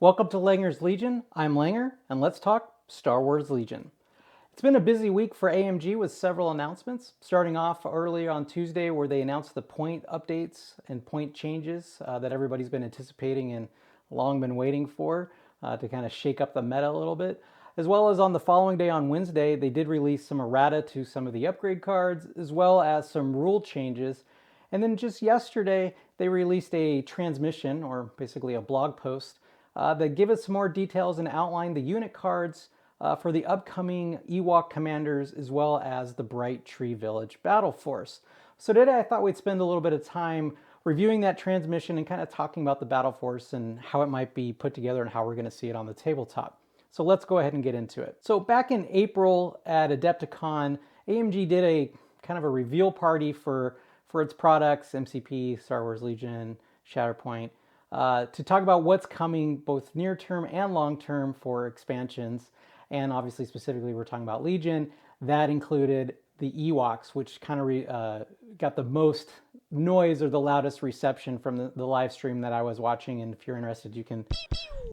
Welcome to Langer's Legion. I'm Langer, and let's talk Star Wars Legion. It's been a busy week for AMG with several announcements, starting off earlier on Tuesday where they announced the point updates and point changes that everybody's been anticipating and long been waiting for to kind of shake up the meta a little bit. As well as on the following day on Wednesday, they did release some errata to some of the upgrade cards, as well as some rule changes. And then just yesterday, they released a transmission, or basically a blog post, that give us some more details and outline the unit cards for the upcoming Ewok commanders, as well as the Bright Tree Village BattleForce. So today I thought we'd spend a little bit of time reviewing that transmission and kind of talking about the BattleForce and how it might be put together and how we're going to see it on the tabletop. So let's go ahead and get into it. So back in April at Adepticon, AMG did a kind of a reveal party for its products, MCP, Star Wars Legion, Shatterpoint, to talk about what's coming both near term and long term for expansions. And obviously, specifically, we're talking about Legion. That included the Ewoks, which kind of got the most noise or the loudest reception from the live stream that I was watching. And if you're interested, you can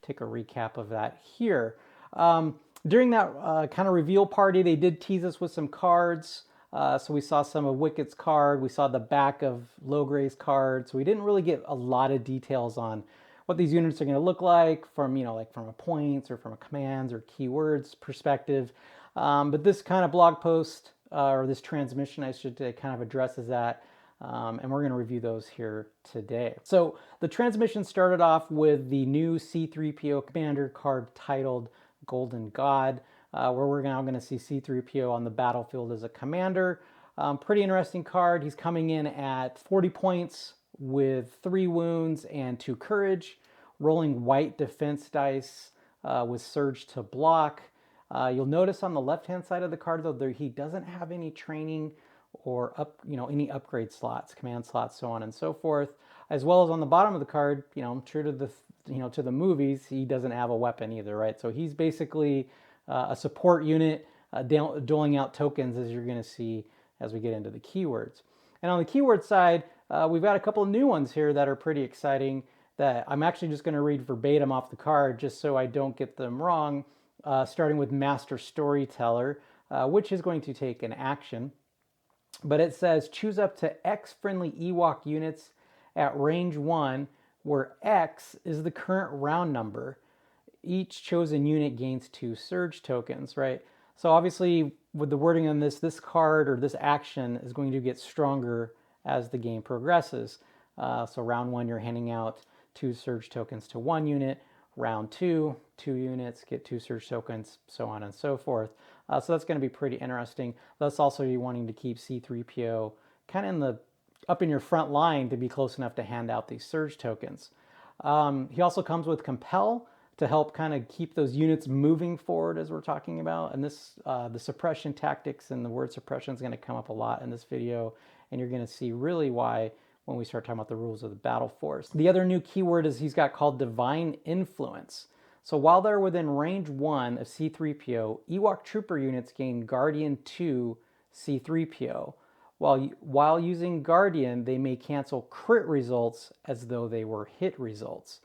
take a recap of that here. During that kind of reveal party, they did tease us with some cards. So we saw some of Wicket's card, we saw the back of Logray's card, so we didn't really get a lot of details on what these units are going to look like from, like from a points or from a commands or keywords perspective. But this kind of blog post, or this transmission, I should say, kind of addresses that. And we're going to review those here today. So the transmission started off with the new C-3PO commander card titled Golden God, where we're now going to see C-3PO on the battlefield as a commander. Pretty interesting card. He's coming in at 40 points with 3 wounds and 2 courage, rolling white defense dice with surge to block. You'll notice on the left-hand side of the card, though, he doesn't have any training or any upgrade slots, command slots, so on and so forth. As well as on the bottom of the card, true to the to the movies, he doesn't have a weapon either, right? So he's basically a support unit doling out tokens, as you're going to see as we get into the keywords. And on the keyword side, we've got a couple of new ones here that are pretty exciting that I'm actually just going to read verbatim off the card just so I don't get them wrong, starting with Master Storyteller, which is going to take an action. But it says, choose up to X friendly Ewok units at range 1, where X is the current round number. Each chosen unit gains 2 surge tokens, right? So obviously, with the wording on this card or this action is going to get stronger as the game progresses. So round 1, you're handing out 2 surge tokens to 1 unit. Round 2, 2 units get 2 surge tokens, so on and so forth. So that's going to be pretty interesting. Thus also you wanting to keep C-3PO kind of up in your front line to be close enough to hand out these surge tokens. He also comes with Compel to help kind of keep those units moving forward as we're talking about. And this, the suppression tactics and the word suppression is going to come up a lot in this video. And you're going to see really why when we start talking about the rules of the BattleForce. The other new keyword is he's got called Divine Influence. So while they're within range 1 of C-3PO, Ewok Trooper units gain Guardian 2 C-3PO. While using Guardian, they may cancel crit results as though they were hit results.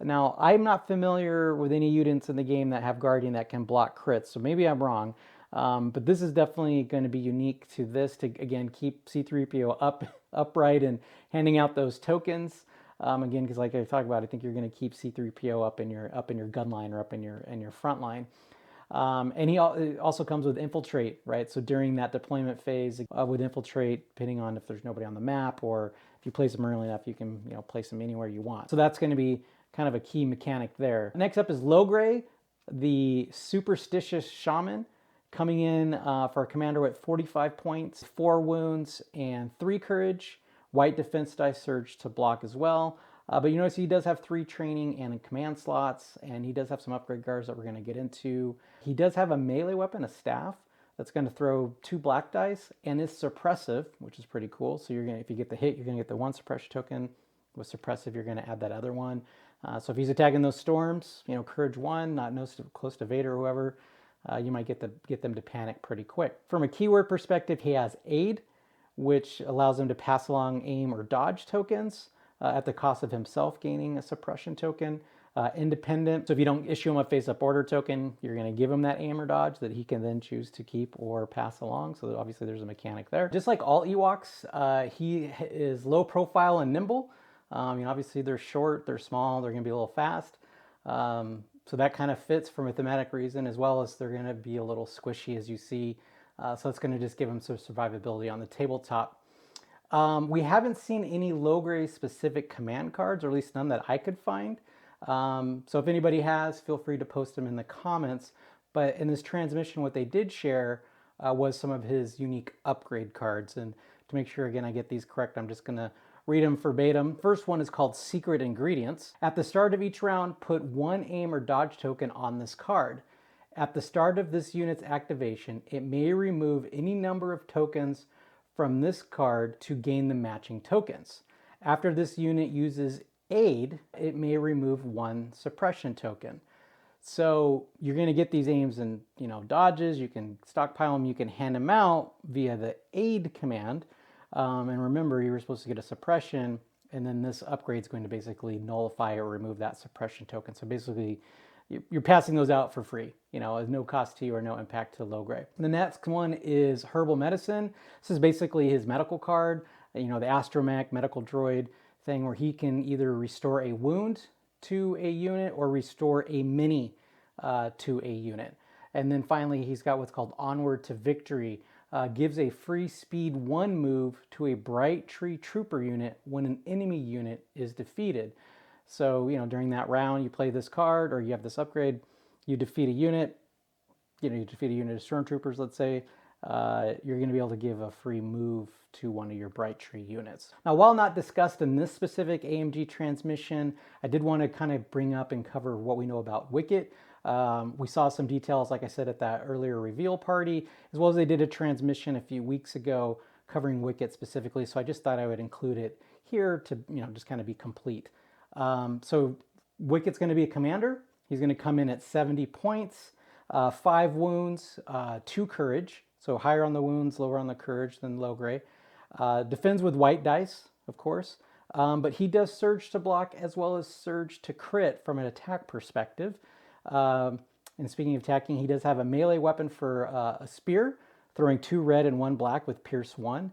Now, I'm not familiar with any units in the game that have Guardian that can block crits, so maybe I'm wrong. But this is definitely going to be unique to this to, again, keep C-3PO upright and handing out those tokens. Again, because like I talked about, I think you're going to keep C-3PO up in your gun line or up in your front line. And he also comes with Infiltrate, right? So during that deployment phase with Infiltrate, depending on if there's nobody on the map or if you place them early enough, you can place them anywhere you want. So that's going to be kind of a key mechanic there. Next up is Logray, the Superstitious Shaman, coming in for a commander with 45 points, 4 wounds, and 3 courage. White defense dice surge to block as well. But you notice he does have 3 training and command slots, and he does have some upgrade cards that we're going to get into. He does have a melee weapon, a staff, that's going to throw 2 black dice, and is suppressive, which is pretty cool. So if you get the hit, you're going to get the 1 suppression token. With suppressive, you're going to add that other one. So if he's attacking those storms, courage 1, not close to Vader or whoever, you might get them to panic pretty quick. From a keyword perspective, he has Aid, which allows him to pass along aim or dodge tokens at the cost of himself gaining a suppression token. Independent, so if you don't issue him a face-up order token, you're going to give him that aim or dodge that he can then choose to keep or pass along. So obviously there's a mechanic there. Just like all Ewoks, he is low profile and nimble. Obviously they're short, they're small, they're going to be a little fast. So that kind of fits for a thematic reason, as well as they're going to be a little squishy, as you see. So it's going to just give him some survivability on the tabletop. We haven't seen any Logray specific command cards, or at least none that I could find. So if anybody has, feel free to post them in the comments. But in this transmission, what they did share was some of his unique upgrade cards. And to make sure, again, I get these correct, I'm just going to read them verbatim. First one is called Secret Ingredients. At the start of each round, put one aim or dodge token on this card. At the start of this unit's activation, it may remove any number of tokens from this card to gain the matching tokens. After this unit uses aid, it may remove one suppression token. So you're going to get these aims and dodges. You can stockpile them. You can hand them out via the aid command. And remember, you were supposed to get a suppression, and then this upgrade is going to basically nullify or remove that suppression token. So basically, you're passing those out for free, at no cost to you or no impact to Logray. The next one is Herbal Medicine. This is basically his medical card, the Astromech medical droid thing, where he can either restore a wound to a unit or restore a mini to a unit. And then finally, he's got what's called Onward to Victory. Gives a free speed 1 move to a Bright Tree Trooper unit when an enemy unit is defeated. So, during that round, you play this card or you have this upgrade, you defeat a unit, you defeat a unit of Stormtroopers, let's say, you're going to be able to give a free move to one of your Bright Tree units. Now, while not discussed in this specific AMG transmission, I did want to kind of bring up and cover what we know about Wicket. We saw some details, like I said, at that earlier reveal party, as well as they did a transmission a few weeks ago covering Wicket specifically, so I just thought I would include it here to, just kind of be complete. So Wicket's going to be a commander. He's going to come in at 70 points, 5 wounds, 2 courage, so higher on the wounds, lower on the courage than Logray. Defends with white dice, of course, but he does surge to block as well as surge to crit from an attack perspective. And speaking of attacking, he does have a melee weapon for a spear, throwing 2 red and 1 black with Pierce 1.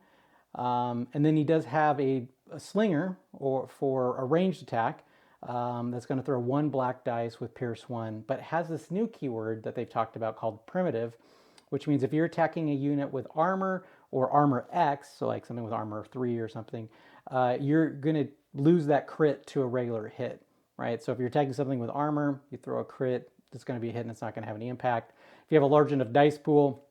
And then he does have a slinger for a ranged attack that's going to throw 1 black dice with Pierce 1, but has this new keyword that they've talked about called Primitive, which means if you're attacking a unit with armor or armor X, so like something with armor 3 or something, you're going to lose that crit to a regular hit, right? So if you're attacking something with armor, you throw a crit, it's going to be a hit and it's not going to have any impact. If you have a large enough dice pool,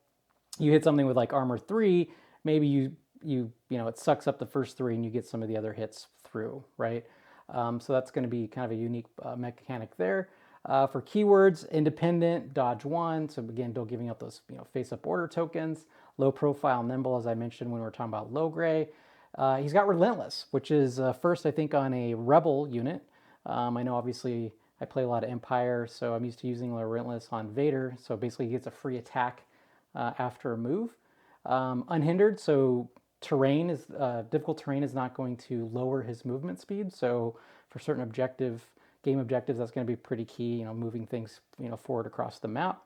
you hit something with like armor 3, maybe it sucks up the first 3 and you get some of the other hits through, right? So that's going to be kind of a unique mechanic there. For keywords, independent, dodge 1. So again, don't giving up those face-up order tokens. Low profile, nimble, as I mentioned when we were talking about Logray. He's got relentless, which is first, I think, on a rebel unit. I know obviously I play a lot of Empire, so I'm used to using relentless on Vader. So basically he gets a free attack after a move. Unhindered, so terrain is difficult terrain is not going to lower his movement speed. So for certain game objectives, that's going to be pretty key. Moving things forward across the map.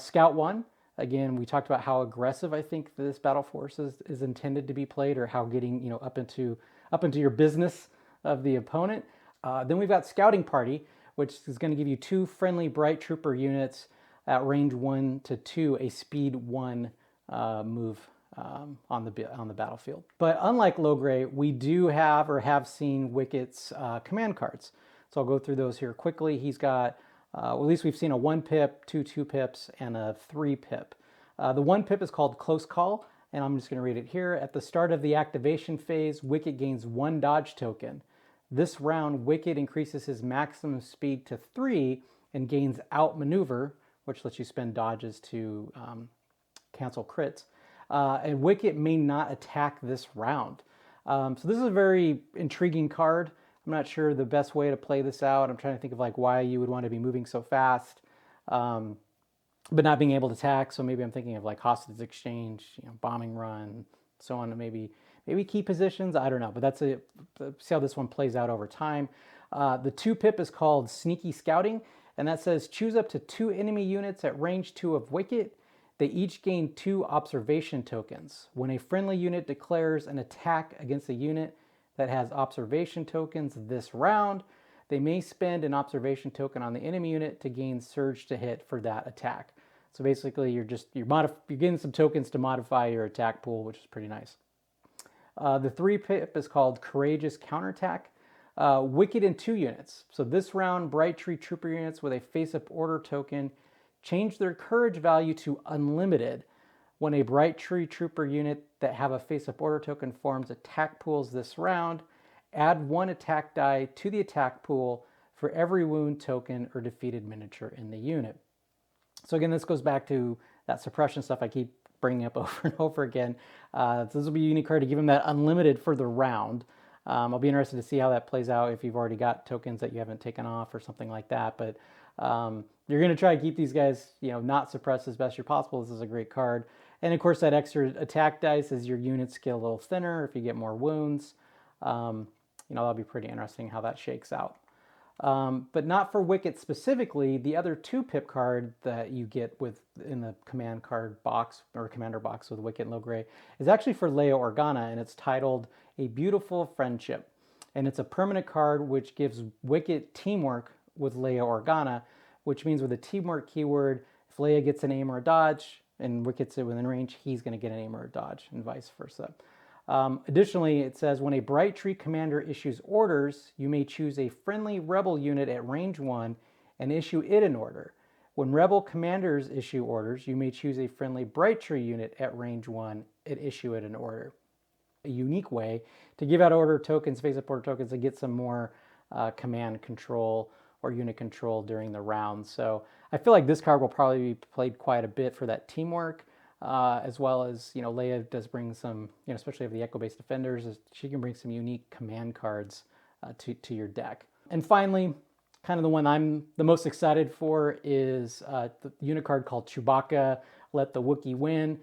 Scout 1. Again, we talked about how aggressive I think this BattleForce is intended to be played, or how getting up into your business of the opponent. Then we've got Scouting Party, which is going to give you 2 friendly Bright Trooper units at range 1 to 2, a speed 1 move on the battlefield. But unlike Logray, we do have seen Wicket's command cards. So I'll go through those here quickly. He's got, at least we've seen a 1 pip, 2 2-pips, and a 3 pip. The 1 pip is called Close Call, and I'm just going to read it here. At the start of the activation phase, Wicket gains 1 dodge token. This round, Wicket increases his maximum speed to 3 and gains outmaneuver, which lets you spend dodges to cancel crits. And Wicket may not attack this round. So this is a very intriguing card. I'm not sure the best way to play this out. I'm trying to think of why you would want to be moving so fast, but not being able to attack. So maybe I'm thinking of hostage exchange, bombing run, so on, and maybe key positions. I don't know, but see how this one plays out over time. The 2-pip is called Sneaky Scouting, and that says choose up to 2 enemy units at range 2 of Wicket. They each gain 2 observation tokens. When a friendly unit declares an attack against a unit that has observation tokens this round, they may spend an observation token on the enemy unit to gain surge to hit for that attack. So basically, you're getting some tokens to modify your attack pool, which is pretty nice. The 3-pip is called Courageous Counterattack. Wicket in 2 units. So this round, Bright Tree Trooper units with a face-up order token change their courage value to unlimited. When a Bright Tree Trooper unit that have a face-up order token forms attack pools this round, add 1 attack die to the attack pool for every wound token or defeated miniature in the unit. So again, this goes back to that suppression stuff I keep bringing up over and over again. So this will be a unique card to give him that unlimited for the round. I'll be interested to see how that plays out if you've already got tokens that you haven't taken off or something like that. But you're going to try to keep these guys, not suppressed as best as possible. This is a great card. And of course, that extra attack dice as your units get a little thinner if you get more wounds. That'll be pretty interesting how that shakes out. But not for Wicket specifically. The other 2-pip card that you get in the command card box or commander box with Wicket and Logray is actually for Leia Organa, and it's titled A Beautiful Friendship. And it's a permanent card which gives Wicket teamwork with Leia Organa, which means with a teamwork keyword, if Leia gets an aim or a dodge and Wicket's within range, he's going to get an aim or a dodge, and vice versa. Additionally, it says when a Bright Tree commander issues orders, you may choose a friendly rebel unit at range 1 and issue it an order. When rebel commanders issue orders, you may choose a friendly Bright Tree unit at range 1 and issue it an order. A unique way to give out order tokens, face-up order tokens, and get some more command control or unit control during the round. So I feel like this card will probably be played quite a bit for that teamwork. As well as, Leia does bring some, especially of the Echo-based defenders, she can bring some unique command cards to your deck. And finally, kind of the one I'm the most excited for is the unit card called Chewbacca, Let the Wookie Win,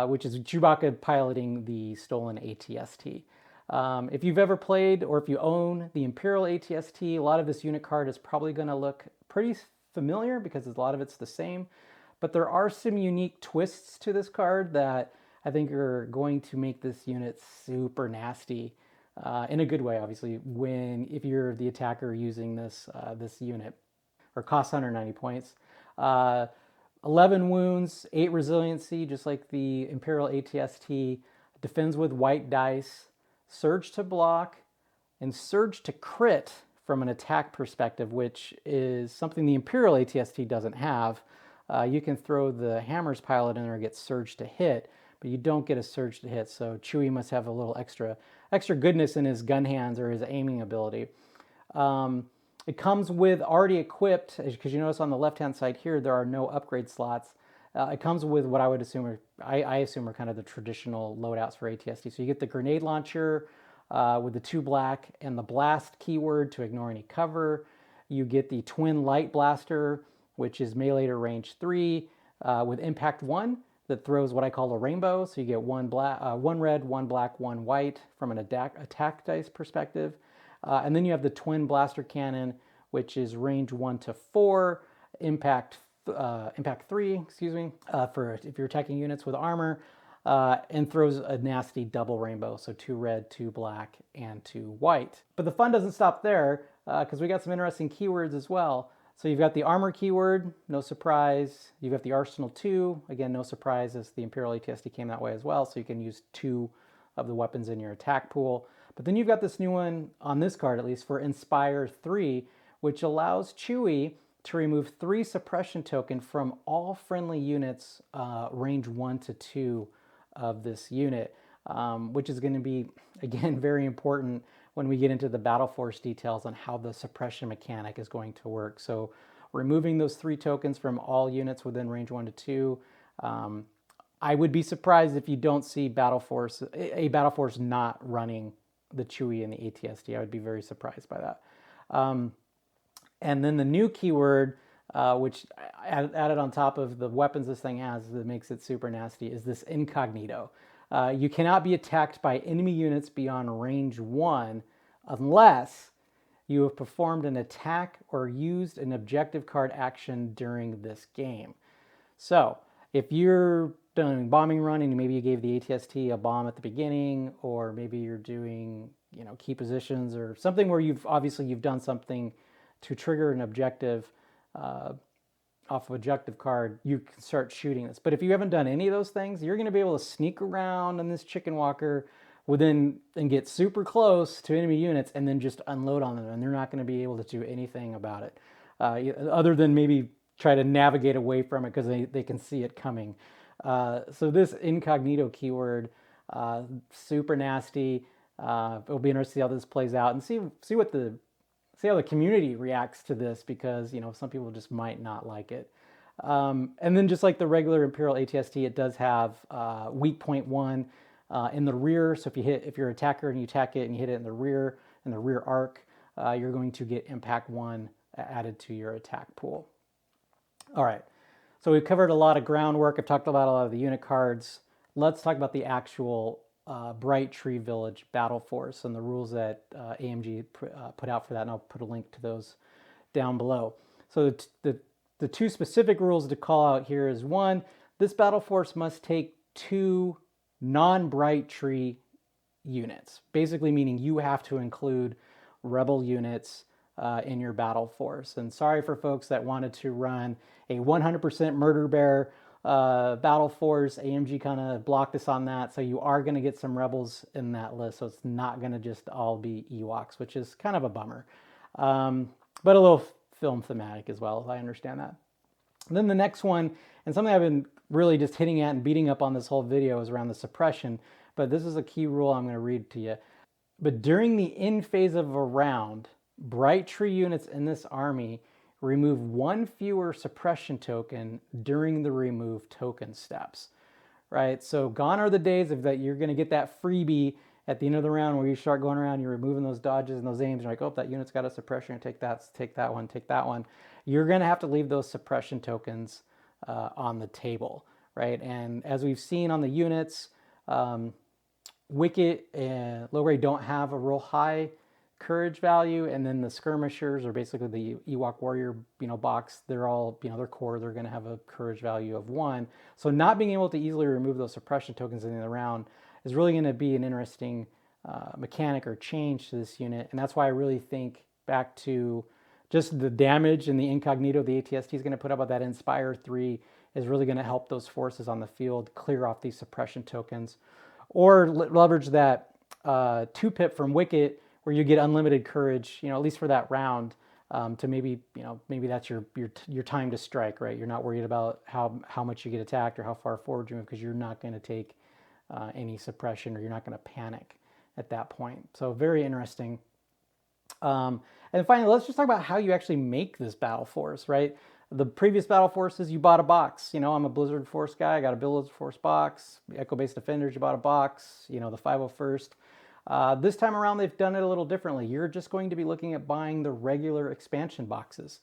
which is Chewbacca piloting the stolen ATST. If you've ever played or if you own the Imperial ATST, a lot of this unit card is probably going to look pretty familiar because a lot of it's the same. But there are some unique twists to this card that I think are going to make this unit super nasty in a good way, obviously, if you're the attacker using this unit. Or costs 190 points. 11 wounds, 8 resiliency, just like the Imperial ATST. Defends with white dice, surge to block, and surge to crit from an attack perspective, which is something the Imperial ATST doesn't have. You can throw the Hammer's pilot in there and get surge to hit, but you don't get a surge to hit. So Chewy must have a little extra goodness in his gun hands or his aiming ability. It comes with already equipped, because you notice on the left-hand side here, there are no upgrade slots. It comes with what I would assume I assume are kind of the traditional loadouts for ATST. So you get the grenade launcher with the 2 black and the blast keyword to ignore any cover. You get the twin light blaster, which is melee to range 3 with impact 1 that throws what I call a rainbow. So you get 1 red, 1 black, 1 white from an attack dice perspective. And then you have the twin blaster cannon, which is range 1 to 4, impact 3, for if you're attacking units with armor, and throws a nasty double rainbow. So 2 red, 2 black, and 2 white. But the fun doesn't stop there because we got some interesting keywords as well. So you've got the armor keyword, no surprise. You've got the arsenal 2, again, no surprise as the Imperial ATST came that way as well. So you can use 2 of the weapons in your attack pool. But then you've got this new one on this card, at least for Inspire 3, which allows Chewy to remove 3 suppression token from all friendly units range 1 to 2 of this unit, which is going to be, again, very important when we get into the BattleForce details on how the suppression mechanic is going to work. So removing those 3 tokens from all units within range 1 to 2. I would be surprised if you don't see BattleForce not running the Chewy and the ATST. I would be very surprised by that. And then the new keyword, which added on top of the weapons this thing has that makes it super nasty, is this incognito. You cannot be attacked by enemy units beyond range 1 unless you have performed an attack or used an objective card action during this game. So if you're doing bombing run and maybe you gave the ATST a bomb at the beginning, or maybe you're doing, key positions or something where you've done something to trigger an objective off of objective card, you can start shooting this. But if you haven't done any of those things, you're going to be able to sneak around on this chicken walker and get super close to enemy units and then just unload on them, and they're not going to be able to do anything about it other than maybe try to navigate away from it because they can see it coming. So this incognito keyword, super nasty. It'll be interesting to see how this plays out and see how the community reacts to this, because some people just might not like it. And then just like the regular Imperial ATST, it does have weak point 1 in the rear. So if you're an attacker and you attack it and you hit it in the rear arc, you're going to get impact 1 added to your attack pool. All right, so we've covered a lot of groundwork. I've talked about a lot of the unit cards. Let's talk about the actual Bright Tree Village BattleForce and the rules that AMG put out for that, and I'll put a link to those down below. So the two specific rules to call out here is, one, this BattleForce must take 2 non-Bright Tree units, basically meaning you have to include Rebel units in your BattleForce. And sorry for folks that wanted to run a 100% Murder Bear BattleForce. AMG kind of blocked us on that, so you are going to get some Rebels in that list, so it's not going to just all be Ewoks, which is kind of a bummer, but a little film thematic as well, I understand that. And then the next one, and something I've been really just hitting at and beating up on this whole video, is around the suppression, but this is a key rule I'm going to read to you. But during the end phase of a round, Bright Tree units in this army remove 1 fewer suppression token during the remove token steps, right? So gone are the days of that you're going to get that freebie at the end of the round where you start going around, you're removing those dodges and those aims, you're like, oh, that unit's got a suppression, take that one. You're going to have to leave those suppression tokens on the table, right? And as we've seen on the units, Wicket and Logray don't have a real high courage value, and then the skirmishers, or basically the Ewok warrior box, they're all their core, they're going to have a courage value of 1. So not being able to easily remove those suppression tokens in the round is really going to be an interesting mechanic or change to this unit. And that's why I really think back to just the damage and the incognito the ATST is going to put up with that Inspire 3 is really going to help those forces on the field clear off these suppression tokens, or leverage that 2-pip from Wicket where you get unlimited courage, at least for that round, to maybe that's your time to strike, right? You're not worried about how much you get attacked or how far forward you move, because you're not going to take any suppression, or you're not going to panic at that point. So very interesting. And finally, let's just talk about how you actually make this BattleForce, right? The previous BattleForces, you bought a box. I'm a Blizzard Force guy. I got a Blizzard Force box. Echo-based Defenders, you bought a box. The 501st. This time around, they've done it a little differently. You're just going to be looking at buying the regular expansion boxes.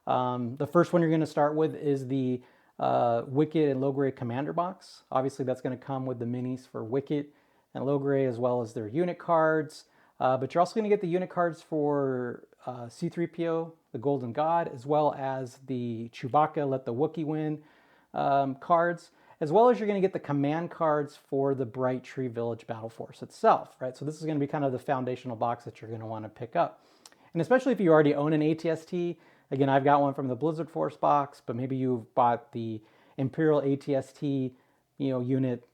The first one you're going to start with is the Wicket and Logray Commander box. Obviously, that's going to come with the minis for Wicket and Logray, as well as their unit cards. But you're also going to get the unit cards for C-3PO, the Golden God, as well as the Chewbacca, Let the Wookie Win cards, as well as you're going to get the command cards for the Bright Tree Village BattleForce itself, right? So this is going to be kind of the foundational box that you're going to want to pick up. And especially if you already own an ATST, again, I've got one from the Blizzard Force box, but maybe you've bought the Imperial ATST, unit,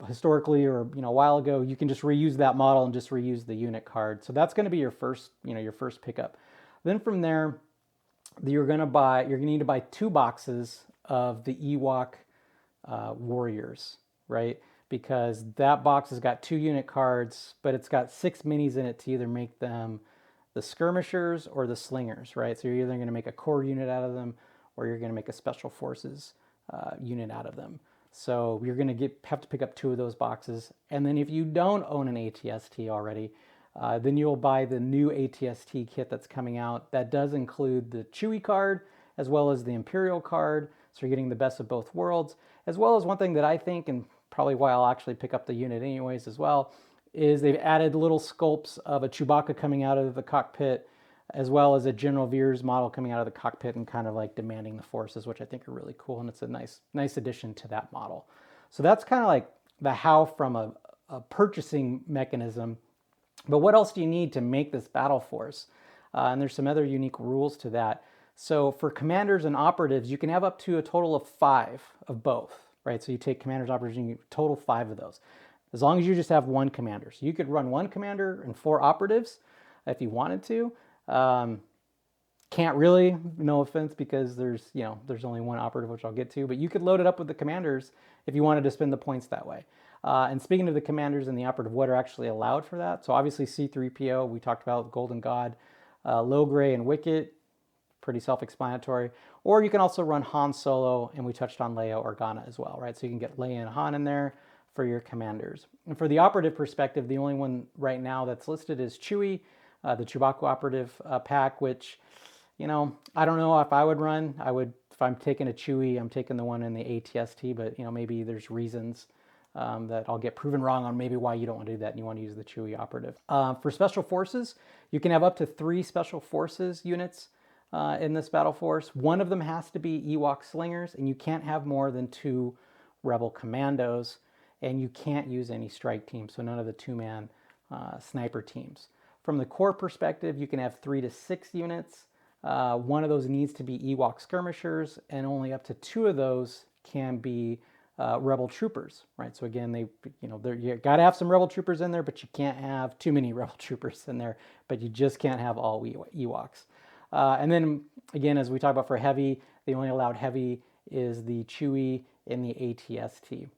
historically, or, a while ago, you can just reuse that model and just reuse the unit card. So that's going to be your first pickup. Then from there, you're going to need to buy 2 boxes of the Ewok warriors, right? Because that box has got 2 unit cards, but it's got 6 minis in it to either make them the skirmishers or the slingers, right? So you're either going to make a core unit out of them, or you're going to make a special forces unit out of them. So you're going to have to pick up 2 of those boxes. And then if you don't own an ATST already, then you'll buy the new ATST kit that's coming out. That does include the Chewy card as well as the Imperial card. So you're getting the best of both worlds, as well as one thing that I think, and probably why I'll actually pick up the unit anyways as well, is they've added little sculpts of a Chewbacca coming out of the cockpit as well as a General Veers model coming out of the cockpit and kind of like demanding the forces, which I think are really cool. And it's a nice addition to that model. So that's kind of like the how from a purchasing mechanism. But what else do you need to make this BattleForce? And there's some other unique rules to that. So for commanders and operatives, you can have up to a total of 5 of both, right? So you take commanders, operatives, and you total 5 of those, as long as you just have one commander. So you could run 1 commander and 4 operatives if you wanted to. Can't really, no offense, because there's only 1 operative, which I'll get to, but you could load it up with the commanders if you wanted to spend the points that way. And speaking of the commanders and the operative, what are actually allowed for that? So obviously C-3PO, we talked about Golden God, Logray and Wicket, pretty self-explanatory. Or you can also run Han Solo, and we touched on Leia Organa as well, right? So you can get Leia and Han in there for your commanders. And for the operative perspective, the only one right now that's listed is Chewy, the Chewbacca operative pack, which, I don't know if I would run. If I'm taking a Chewy, I'm taking the one in the ATST, but maybe there's reasons that I'll get proven wrong on maybe why you don't want to do that and you want to use the Chewy operative. For special forces, you can have up to 3 special forces units in this BattleForce. One of them has to be Ewok slingers, and you can't have more than 2 rebel commandos, and you can't use any strike teams, so none of the 2-man sniper teams. From the core perspective, you can have 3 to 6 units. One of those needs to be Ewok skirmishers, and only up to 2 of those can be rebel troopers, right? So again, you got to have some rebel troopers in there, but you can't have too many rebel troopers in there, but you just can't have all Ewoks. And then again, as we talked about for heavy, the only allowed heavy is the Chewy and the ATST.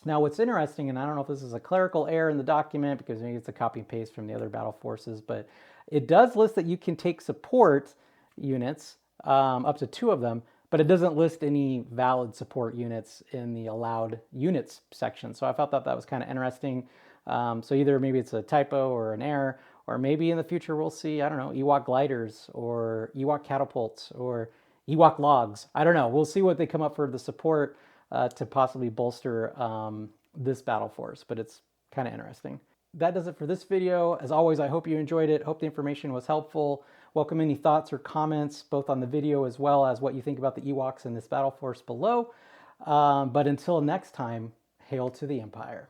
Now what's interesting, and I don't know if this is a clerical error in the document because maybe it's a copy and paste from the other BattleForces, but it does list that you can take support units, up to 2 of them, but it doesn't list any valid support units in the allowed units section. So I thought that was kind of interesting. So either maybe it's a typo or an error, or maybe in the future we'll see, I don't know, Ewok gliders or Ewok catapults or Ewok logs. I don't know. We'll see what they come up for the support to possibly bolster this BattleForce, but it's kind of interesting. That does it for this video. As always, I hope you enjoyed it. Hope the information was helpful. Welcome any thoughts or comments, both on the video as well as what you think about the Ewoks in this BattleForce below. But until next time, hail to the Empire.